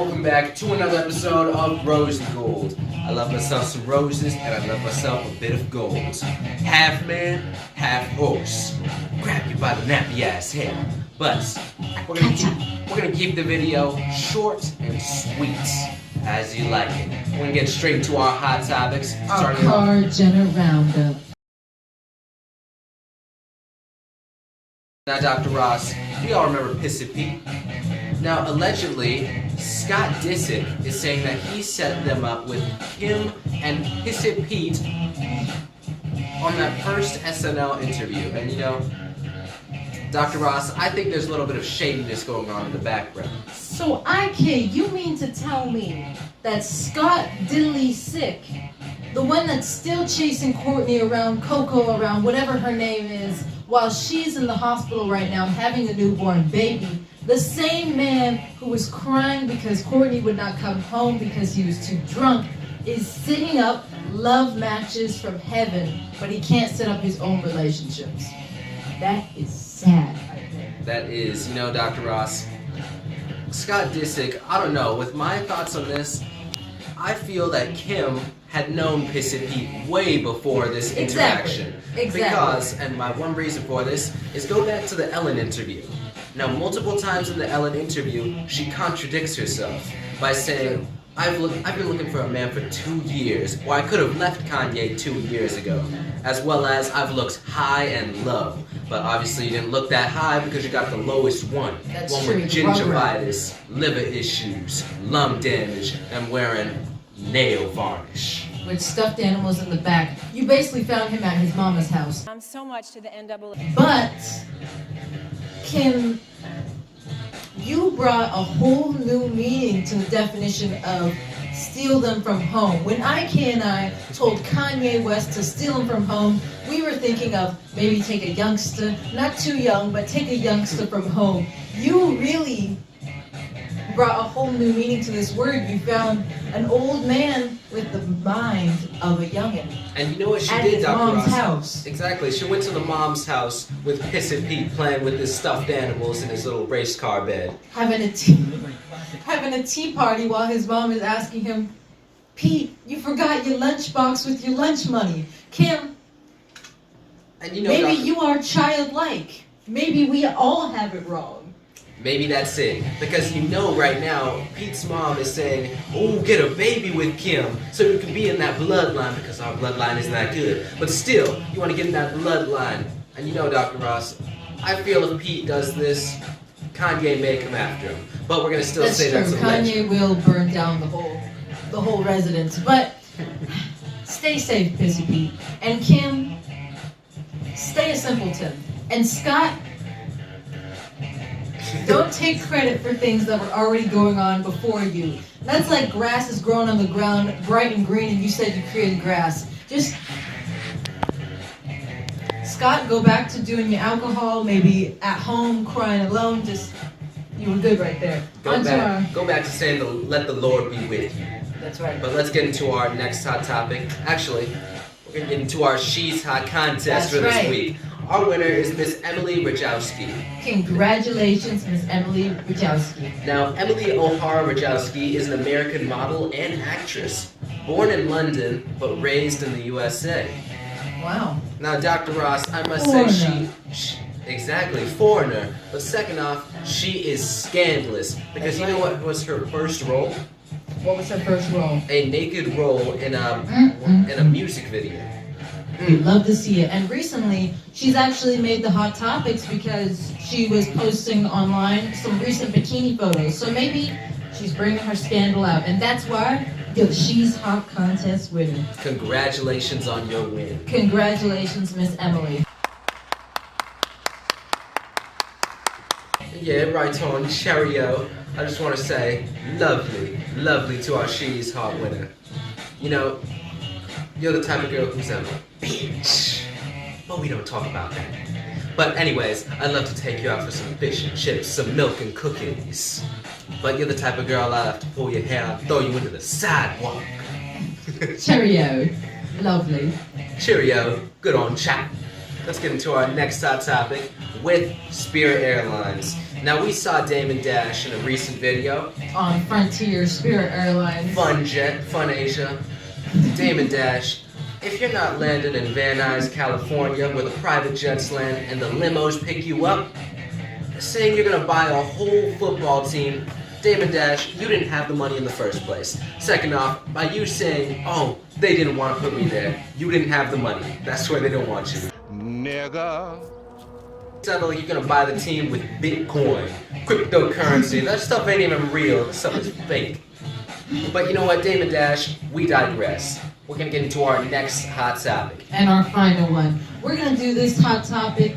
welcome back to another episode of Rose and Gold. I love myself some roses, and I love myself a bit of gold. Half man, half horse. Grab you by the nappy ass hair. But we're gonna keep the video short and sweet, as you like it. We're gonna get straight into our hot topics. Our car Jenner roundup. Now, Dr. Ross, we all remember Pissy Pete. Now, allegedly, Scott Disick is saying that he set them up with Kim and Pissy Pete on that first SNL interview. And you know, Dr. Ross, I think there's a little bit of shadiness going on in the background. So, IK, you mean to tell me that Scott Disick, the one that's still chasing Kourtney around, Coco around, whatever her name is, while she's in the hospital right now having a newborn baby, the same man who was crying because Kourtney would not come home because he was too drunk, is setting up love matches from heaven, but he can't set up his own relationships. That is sad, I think. That is, you know, Dr. Ross, Scott Disick, I don't know, with my thoughts on this, I feel that Kim had known Pissy Pete way before this interaction. Exactly. Because, and my one reason for this, is go back to the Ellen interview. Now, multiple times in the Ellen interview, she contradicts herself by saying, I've been looking for a man for 2 years, or I could have left Kanye 2 years ago, as well as I've looked high and low. But obviously you didn't look that high because you got the lowest one. That's one true. with gingivitis, liver issues, lung damage, and wearing nail varnish. With stuffed animals in the back. You basically found him at his mama's house. I'm so much to the NAA. But, Kim, you brought a whole new meaning to the definition of steal them from home. When IK and I told Kanye West to steal them from home, we were thinking of maybe take a youngster, not too young, but take a youngster from home. You really brought a whole new meaning to this word. You found an old man with the mind of a youngin'. And you know what she at did, his Dr. mom's Ross? house. Exactly. She went to the mom's house with Pissy Pete playing with his stuffed animals in his little race car bed. Having a tea party while his mom is asking him, Pete, you forgot your lunchbox with your lunch money. Kim, And you know, maybe Dr. you are childlike. Maybe we all have it wrong. Maybe that's it. Because you know right now, Pete's mom is saying, oh, get a baby with Kim so you can be in that bloodline, because our bloodline isn't that good. But still, you want to get in that bloodline. And you know, Dr. Ross, I feel if Pete does this, Kanye may come after him. But we're going to still say true. that's a legend. Kanye will burn down the whole residence. But stay safe, Pissy Pete. And Kim, stay a simpleton. And Scott, don't take credit for things that were already going on before you. That's like grass is growing on the ground, bright and green, and you said you created grass. Just, Scott, go back to doing your alcohol, maybe at home, crying alone. Just, you were good right there. Go back to saying, let the Lord be with you. That's right. But let's get into our next hot topic. Actually, we're going to get into our She's Hot contest for this week. Our winner is Miss Emily Rajowski. Congratulations, Miss Emily Rajowski. Now, Emily O'Hara Rajowski is an American model and actress, born in London but raised in the USA. Wow. Now, Dr. Ross, I must Foreigner. say exactly, foreigner. But second off, she is scandalous because you know what was her first role? What was her first role? A naked role in a music video. We'd love to see it. And recently, she's actually made the Hot Topics because she was posting online some recent bikini photos. So maybe she's bringing her scandal out. And that's why the She's Hot contest winner. Congratulations on your win. Congratulations, Miss Emily. Yeah, right on, cheerio. I just want to say, lovely to our She's Hot winner. You know, you're the type of girl who's a bitch. But we don't talk about that. But anyways, I'd love to take you out for some fish and chips, some milk and cookies. But you're the type of girl I'd have to pull your hair and throw you into the sidewalk. Cheerio. Lovely. Cheerio. Good on chat. let's get into our next hot topic with Spirit Airlines. Now, we saw Damon Dash in a recent video. On Frontier Spirit Airlines. Fun jet, fun Asia. Damon Dash, if you're not landing in Van Nuys, California, where the private jets land and the limos pick you up, saying you're gonna buy a whole football team, Damon Dash, you didn't have the money in the first place. Second off, by you saying, oh, they didn't want to put me there, you didn't have the money. That's why they don't want you. Nigga. Sounded like you're gonna buy the team with Bitcoin, cryptocurrency. That stuff ain't even real. That stuff is fake. But you know what, Damon Dash, we digress. We're gonna get into our next hot topic. And our final one. We're gonna do this hot topic.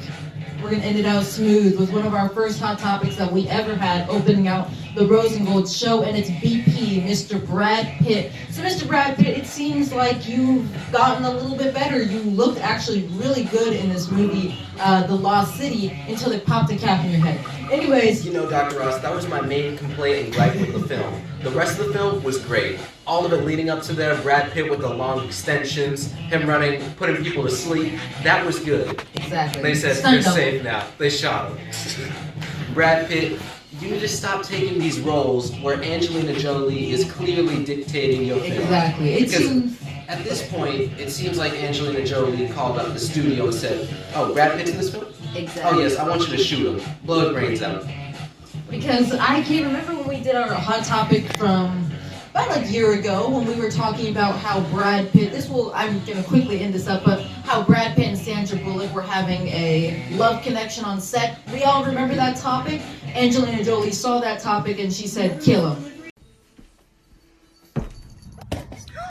We're gonna end it out smooth with one of our first hot topics that we ever had, opening out the Rose and Gold show, and it's BP, Mr. Brad Pitt. So Mr. Brad Pitt, it seems like you've gotten a little bit better. You looked actually really good in this movie, The Lost City, until they popped a cap in your head. Anyways. You know, Dr. Ross, that was my main complaint and gripe with the film. The rest of the film was great. All of it leading up to there, Brad Pitt with the long extensions, him running, putting people to sleep, that was good. Exactly. They said, Stunt you're double. safe now. They shot him. Brad Pitt, you need to stop taking these roles where Angelina Jolie is clearly dictating your film. Exactly. It Because seems... at this point, it seems like Angelina Jolie called up the studio and said, oh, Brad Pitt's in this film? Exactly. Oh yes, I want you to shoot him. Blow his brains out. Because I can't remember when we did our hot topic from about like a year ago when we were talking about how Brad Pitt, I'm going to quickly end this up, but how Brad Pitt and Sandra Bullock were having a love connection on set. We all remember that topic. Angelina Jolie saw that topic and she said, kill him.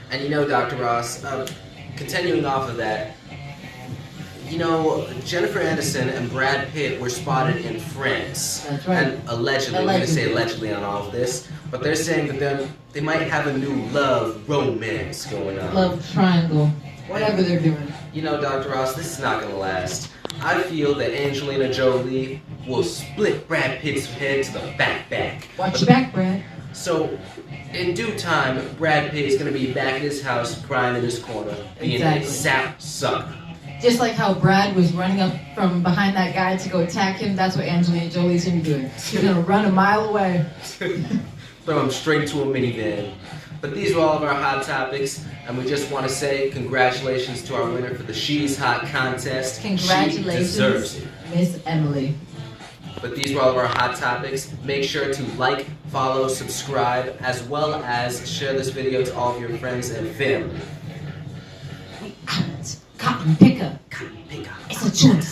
And you know, Dr. Ross, continuing off of that, you know, Jennifer Aniston and Brad Pitt were spotted in France. That's right. And allegedly, we're going to say allegedly on all of this, but they're saying that they might have a new love romance going on. Love triangle. Whatever they're doing. You know, Dr. Ross, this is not going to last. I feel that Angelina Jolie will split Brad Pitt's head to the back. Watch your back, Brad. So, in due time, Brad Pitt is going to be back in his house, crying in his corner, being Exactly. a sap sucker. Just like how Brad was running up from behind that guy to go attack him, that's what Angelina Jolie's gonna be doing. She's gonna run a mile away. Throw him straight to a minivan. But these were all of our hot topics, and we just want to say congratulations to our winner for the She's Hot contest. She deserves Congratulations, it. Miss Emily. But these were all of our hot topics. Make sure to like, follow, subscribe, as well as share this video to all of your friends and family. We out. Cotton picker. Cotton picker. It's a choice.